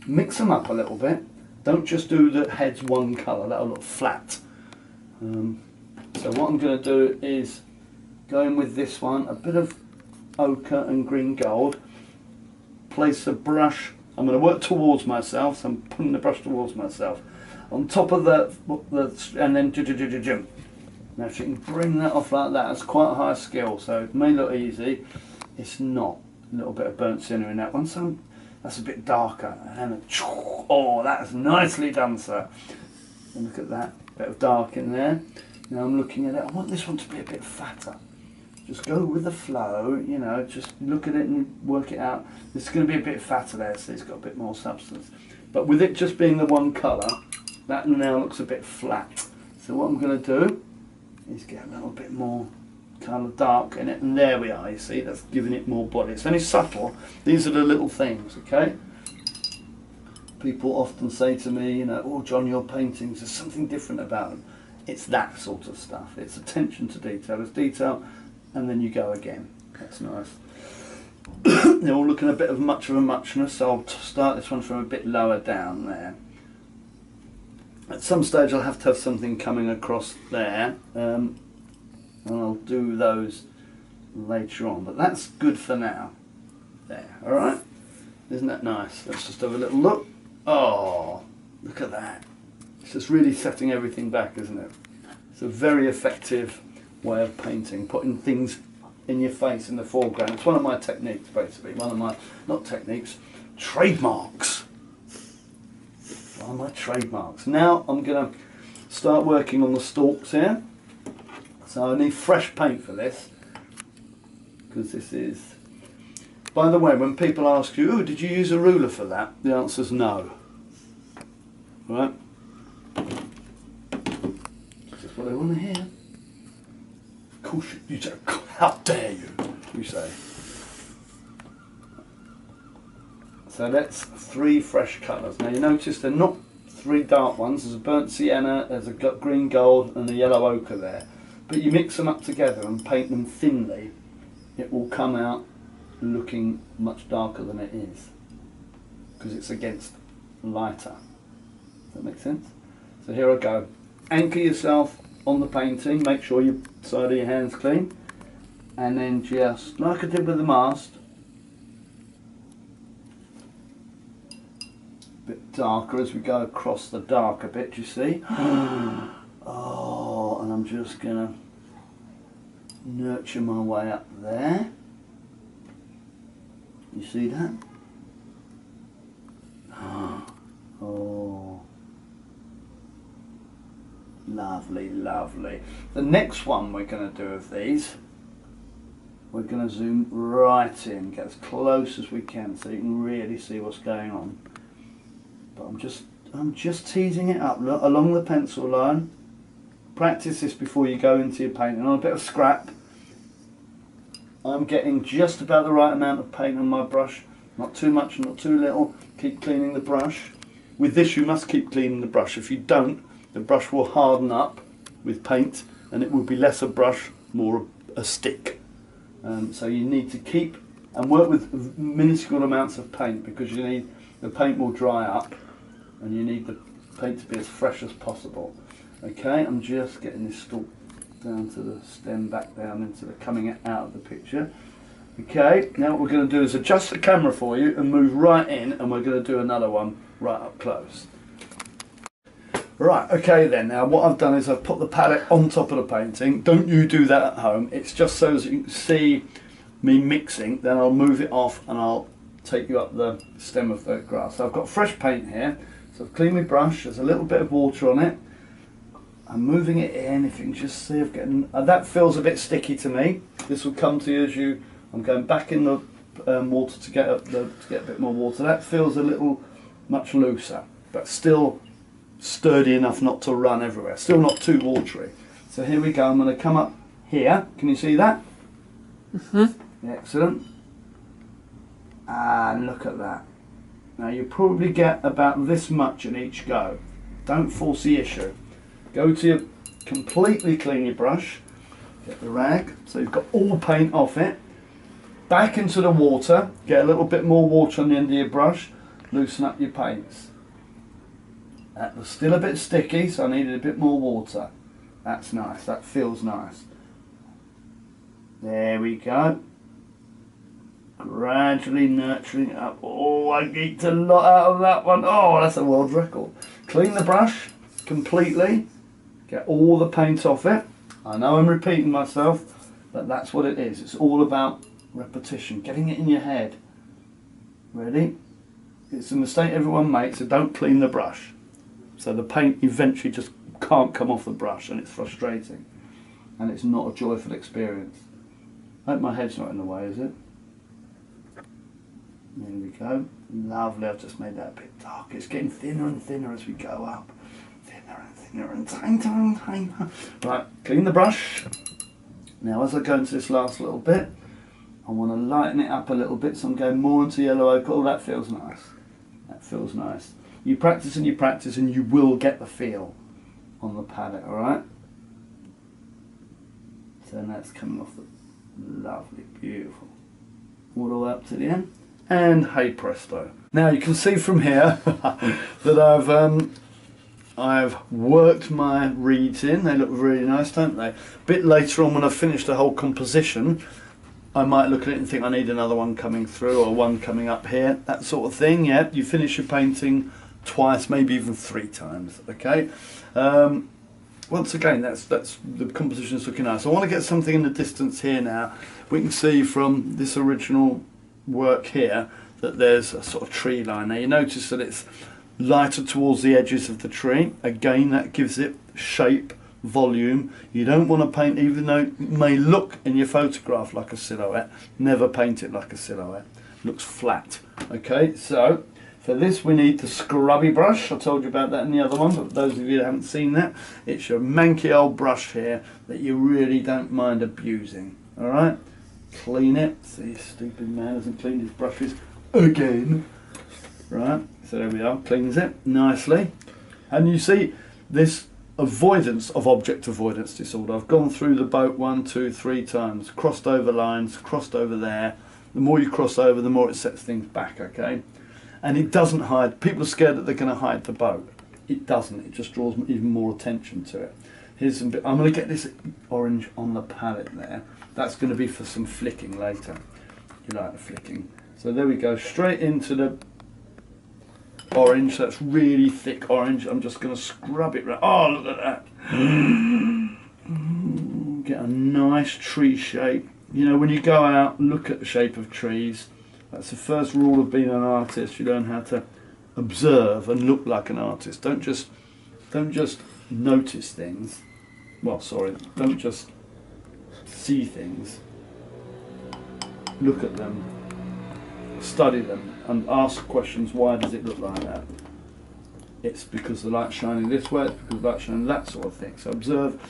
Mix them up a little bit. Don't just do the heads one colour, that'll look flat. So what I'm going to do is go in with this one, a bit of ochre and green gold. Place a brush, I'm going to work towards myself, so I'm putting the brush towards myself. On top of the and then now if you can bring that off like that, it's quite a high skill, so it may look easy. It's not. A little bit of burnt sienna in that one, so that's a bit darker. And oh, that's nicely done, sir. And look at that, bit of dark in there. Now I'm looking at it, I want this one to be a bit fatter. Just go with the flow, just look at it and work it out. This is going to be a bit fatter there, so it's got a bit more substance. But with it just being the one colour, that now looks a bit flat. So what I'm going to do is get a little bit more kind of dark in it, and there we are, you see, that's giving it more body. It's only subtle, these are the little things, okay? People often say to me, oh John, your paintings, there's something different about them. It's that sort of stuff, it's attention to detail. It's detail, and then you go again. That's nice. They're all looking a bit of much of a muchness, so I'll start this one from a bit lower down there. At some stage I'll have to have something coming across there, and I'll do those later on, but that's good for now. There, alright? Isn't that nice? Let's just have a little look. Oh, look at that. It's just really setting everything back, isn't it? It's a very effective way of painting, putting things in your face in the foreground. It's one of my techniques, basically. One of my, not techniques, trademarks. One of my trademarks. Now I'm going to start working on the stalks here. So I need fresh paint for this, because this is... By the way, when people ask you, oh, did you use a ruler for that? The answer is no. Right? This is what I want to hear. Of course you say, how dare you say. So that's 3 fresh colours. Now you notice they're not 3 dark ones. There's a burnt sienna, there's a green gold and a yellow ochre there. But you mix them up together and paint them thinly, it will come out looking much darker than it is, because it's against lighter. Does that make sense? So here I go. Anchor yourself on the painting, make sure your side of your hand's clean, and then just, like I did with the mast, a bit darker as we go across the darker bit, you see. Oh, and I'm just going to nurture my way up there. You see that? Oh, Lovely, lovely. The next one we're going to do of these, we're going to zoom right in, get as close as we can so you can really see what's going on. But I'm just teasing it up along the pencil line. Practice this before you go into your painting. On a bit of scrap, I'm getting just about the right amount of paint on my brush. Not too much, not too little. Keep cleaning the brush. With this you must keep cleaning the brush. If you don't, the brush will harden up with paint and it will be less a brush, more a stick. So you need to keep and work with minuscule amounts of paint, because you need, the paint will dry up and you need the paint to be as fresh as possible. Okay, I'm just getting this stalk down to the stem, back down into the coming out of the picture. Okay, now what we're going to do is adjust the camera for you and move right in, and we're going to do another one right up close. Right, okay then, now what I've done is I've put the palette on top of the painting. Don't you do that at home, it's just so as you can see me mixing, then I'll move it off and I'll take you up the stem of the grass. So I've got fresh paint here, so I've cleaned my brush, there's a little bit of water on it. I'm moving it in, if you can just see, I've getting, that feels a bit sticky to me. This will come to you as you, I'm going back in the water to get a bit more water. That feels a little much looser, but still sturdy enough not to run everywhere. Still not too watery. So here we go, I'm going to come up here. Can you see that? Mm-hmm. Excellent. And look at that. Now you probably get about this much in each go. Don't force the issue. Go to your, completely clean your brush, get the rag, so you've got all paint off it. Back into the water, get a little bit more water on the end of your brush, loosen up your paints. That was still a bit sticky, so I needed a bit more water. That's nice, that feels nice. There we go. Gradually nurturing up. Oh, I geeked a lot out of that one. Oh, that's a world record. Clean the brush completely. Get all the paint off it. I know I'm repeating myself, but that's what it is. It's all about repetition, getting it in your head. Ready? It's a mistake everyone makes, so don't clean the brush. So the paint eventually just can't come off the brush and it's frustrating. And it's not a joyful experience. I hope my head's not in the way, is it? There we go. Lovely, I've just made that a bit dark. It's getting thinner and thinner as we go up. Thinner and thinner and tiny. Right, clean the brush. Now as I go into this last little bit, I want to lighten it up a little bit, so I'm going more into yellow ochre. Oh, that feels nice. That feels nice. You practice and you will get the feel on the palette, alright? So that's coming off the lovely, beautiful. All the way up to the end. And hey presto. Now you can see from here that I've worked my reeds in. They look really nice, don't they? A bit later on when I've finished the whole composition, I might look at it and think I need another one coming through or one coming up here, that sort of thing. Yeah, you finish your painting twice, maybe even 3 times. Okay. Once again, that's the composition is looking nice. I want to get something in the distance here now. We can see from this original work here that there's a sort of tree line. Now you notice that it's lighter towards the edges of the tree. Again, that gives it shape, volume. You don't want to paint, even though it may look in your photograph like a silhouette, never paint it like a silhouette. It looks flat. Okay, so for this we need the scrubby brush. I told you about that in the other one, but for those of you that haven't seen that, it's your manky old brush here that you really don't mind abusing. Alright, clean it. See, stupid man hasn't cleaned his brushes again. Right, so there we are, cleans it nicely. And you see this avoidance of object avoidance disorder. I've gone through the boat 1, 2, 3 times, crossed over lines, crossed over there. The more you cross over, the more it sets things back, okay? And it doesn't hide. People are scared that they're going to hide the boat. It doesn't. It just draws even more attention to it. Here's some bit. I'm going to get this orange on the palette there. That's going to be for some flicking later. You like the flicking. So there we go. Straight into the orange. That's really thick orange. I'm just going to scrub it. Oh, look at that. Get a nice tree shape. You know, when you go out, look at the shape of trees. That's the first rule of being an artist. You learn how to observe and look like an artist. Don't just notice things. Well, sorry, don't just see things. Look at them, study them, and ask questions. Why does it look like that? It's because the light's shining this way, it's because the light's shining that sort of thing. So observe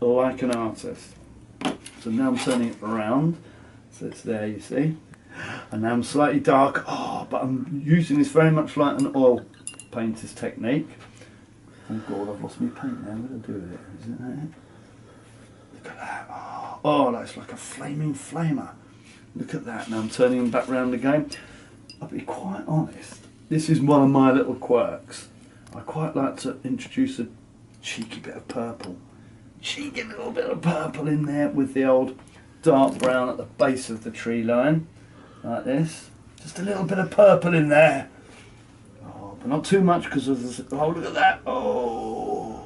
like an artist. So now I'm turning it around, so it's there, you see. And now I'm slightly dark, but I'm using this very much like an oil painter's technique. Oh God, I've lost my paint now. What do I do with it? Is it that? Look at that. Oh, that's like a flaming flamer. Look at that. Now I'm turning them back round again. I'll be quite honest. This is one of my little quirks. I quite like to introduce a cheeky bit of purple. Cheeky little bit of purple in there with the old dark brown at the base of the tree line. Like this. Just a little bit of purple in there. But not too much because of the... Oh, look at that. Oh.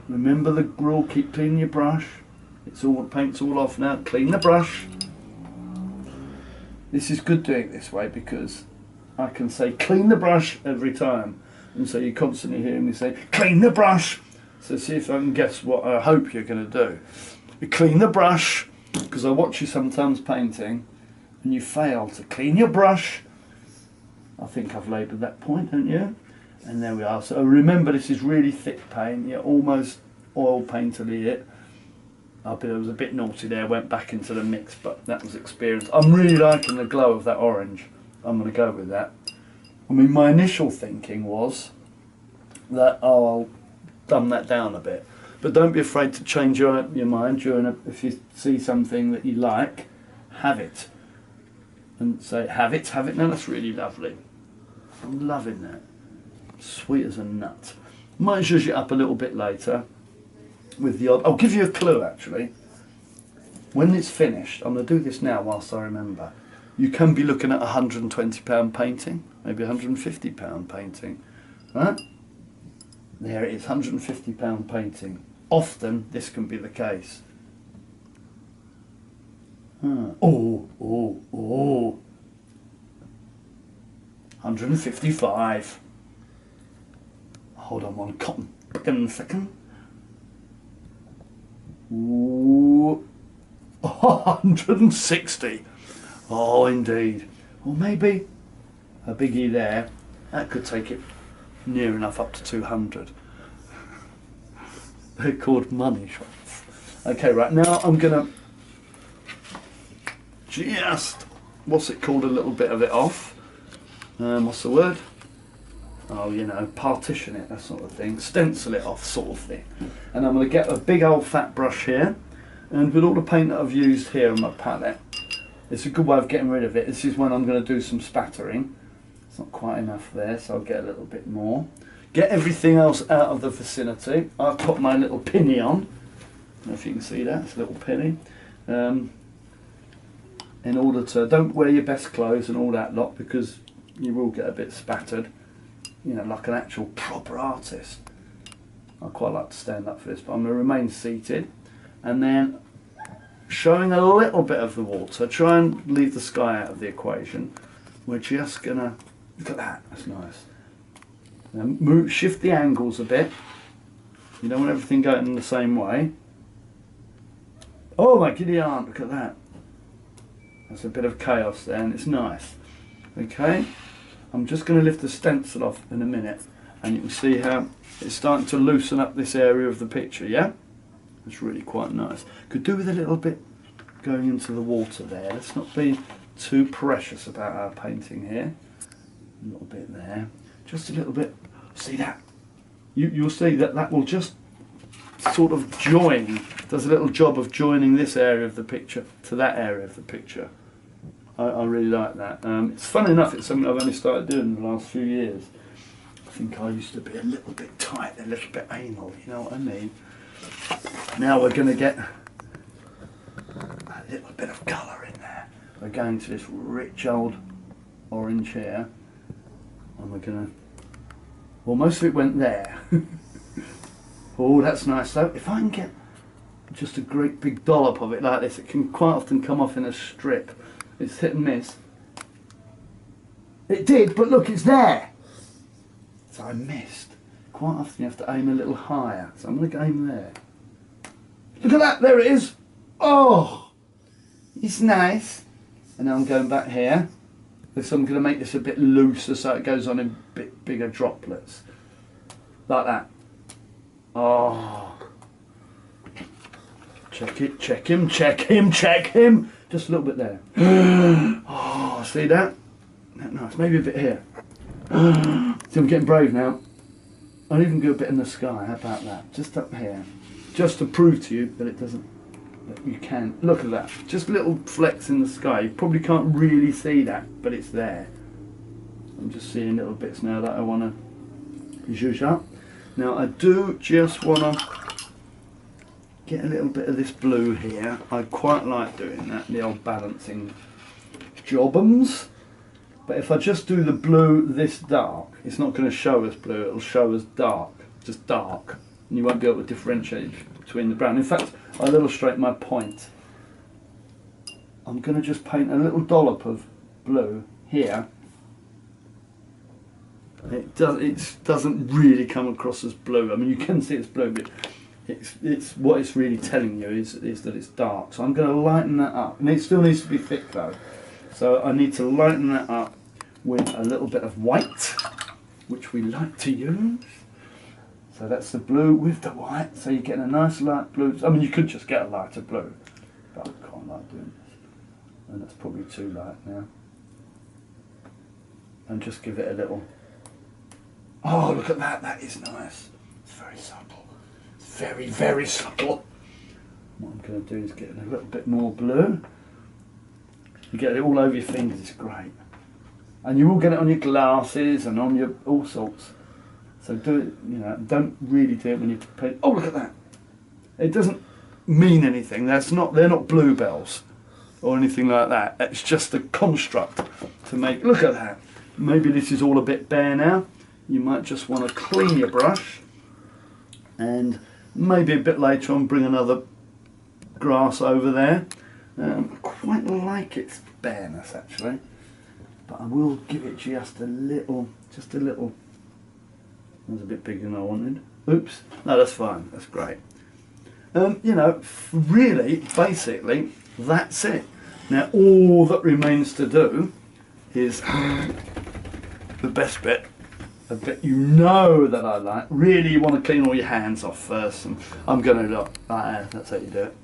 Remember the rule, keep cleaning your brush. It's all, paint's all off now. Clean the brush. This is good doing it this way because I can say clean the brush every time. And so you constantly hear me say clean the brush. So see if I can guess what I hope you're going to do. You clean the brush, because I watch you sometimes painting and you fail to clean your brush. I think I've labelled that point, haven't you? And there we are. So remember, this is really thick paint. You're almost oil painterly it. I was a bit naughty there, went back into the mix, but that was experience. I'm really liking the glow of that orange. I'm going to go with that. I mean, my initial thinking was that, I'll dumb that down a bit. But don't be afraid to change your mind if you see something that you like, have it. And say, have it. Now that's really lovely. I'm loving that. Sweet as a nut. Might zhuzh it up a little bit later with the odd... I'll give you a clue actually. When it's finished, I'm going to do this now whilst I remember. You can be looking at a £120 painting, maybe a £150 painting. Right? There it is, £150 painting. Often this can be the case. Oh. 155. Hold on one second. Ooh. 160. Oh, indeed. Or maybe a biggie there. That could take it near enough up to 200. They're called money shots. Okay, right, now I'm going to just, what's it called, a little bit of it off. What's the word? Oh, you know, partition it, that sort of thing. Stencil it off, sort of thing. And I'm going to get a big old fat brush here. And with all the paint that I've used here on my palette, it's a good way of getting rid of it. This is when I'm going to do some spattering. It's not quite enough there, so I'll get a little bit more. Get everything else out of the vicinity. I've put my little pinny on. I don't know if you can see that, it's a little pinny. In order to, don't wear your best clothes and all that lot, because you will get a bit spattered. You know, like an actual proper artist. I quite like to stand up for this, but I'm going to remain seated. And then, showing a little bit of the water, try and leave the sky out of the equation. We're just going to, look at that, that's nice. Now shift the angles a bit. You don't want everything going in the same way. Oh my giddy aunt, look at that. That's a bit of chaos there, and it's nice. Okay, I'm just going to lift the stencil off in a minute, and you can see how it's starting to loosen up this area of the picture, yeah? It's really quite nice. Could do with a little bit going into the water there. Let's not be too precious about our painting here. A little bit there. Just a little bit. See that? You'll see that that will just sort of join. Does a little job of joining this area of the picture to that area of the picture. I really like that. It's fun enough. It's something I've only started doing in the last few years. I think I used to be a little bit tight, a little bit anal. You know what I mean? Now we're going to get a little bit of colour in there. We're going to this rich old orange here, and we're going to, well, most of it went there. Oh, that's nice though. If I can get just a great big dollop of it like this, it can quite often come off in a strip. It's hit and miss. It did, but look, it's there. So I missed. quite often you have to aim a little higher. So I'm going to aim there. Look at that, there it is. Oh, it's nice. And now I'm going back here. So I'm going to make this a bit looser so it goes on in a bit bigger droplets. Like that. Oh. Check it, check him, check him, check him. Just a little bit there. Oh, see that? Nice, maybe a bit here. See, I'm getting brave now. I'll even go a bit in the sky, how about that? Just up here. Just to prove to you that it doesn't, that you can. Look at that, just little flecks in the sky. You probably can't really see that, but it's there. I'm just seeing little bits now that I want to zhuzh up. Now I do just want to get a little bit of this blue here. I quite like doing that, the old balancing jobums. But if I just do the blue this dark, it's not going to show us blue, it'll show us dark, just dark. And you won't be able to differentiate between the brown. In fact, I'll illustrate my point. I'm going to just paint a little dollop of blue here. It doesn't really come across as blue. I mean, you can see it's blue, but it's what it's really telling you is that it's dark. So I'm going to lighten that up. And it still needs to be thick though. So I need to lighten that up with a little bit of white, which we like to use. So that's the blue with the white. So you're getting a nice light blue. I mean, you could just get a lighter blue, but I can't like doing this. And that's probably too light now. And just give it a little. Oh, look at that. That is nice. It's very subtle. It's very, very subtle. What I'm going to do is get a little bit more blue. You get it all over your fingers, it's great. And you will get it on your glasses and on your all sorts. So do it, you know, don't really do it when you paint. Oh, look at that. It doesn't mean anything. They're not bluebells or anything like that. It's just a construct to make, look at that. Maybe this is all a bit bare now. You might just want to clean your brush and maybe a bit later on bring another grass over there. I quite like its bareness actually, but I will give it just a little. That was a bit bigger than I wanted. Oops, no, that's fine, that's great. You know, really, basically, that's it. Now all that remains to do is the best bit, a bit you know that I like. Really, you want to clean all your hands off first, and I'm going to look like that. That's how you do it.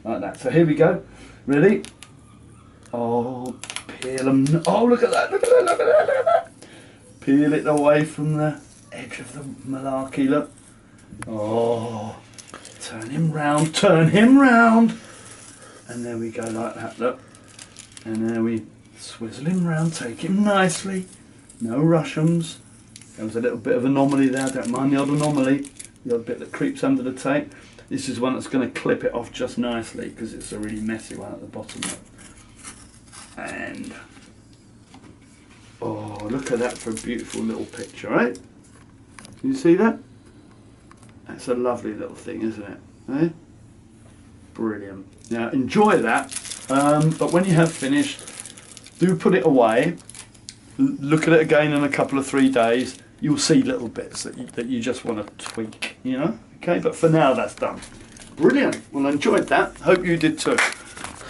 Like that. So here we go. Ready? Oh, peel them. Oh, look at that. Look at that. Look at that. Look at that. Peel it away from the edge of the malarkey. Look. Oh, turn him round. Turn him round. And there we go like that. Look. And there we swizzle him round. Take him nicely. No rush'ems. There was a little bit of anomaly there. Don't mind the odd anomaly. The odd bit that creeps under the tape. This is one that's going to clip it off just nicely because it's a really messy one at the bottom. And oh, look at that for a beautiful little picture, right? Can you see that? That's a lovely little thing, isn't it? Eh? Brilliant. Now enjoy that, but when you have finished, do put it away. Look at it again in a couple of 3 days. You'll see little bits that you just want to tweak, you know? Okay, but for now that's done. Brilliant. Well, I enjoyed that. Hope you did too.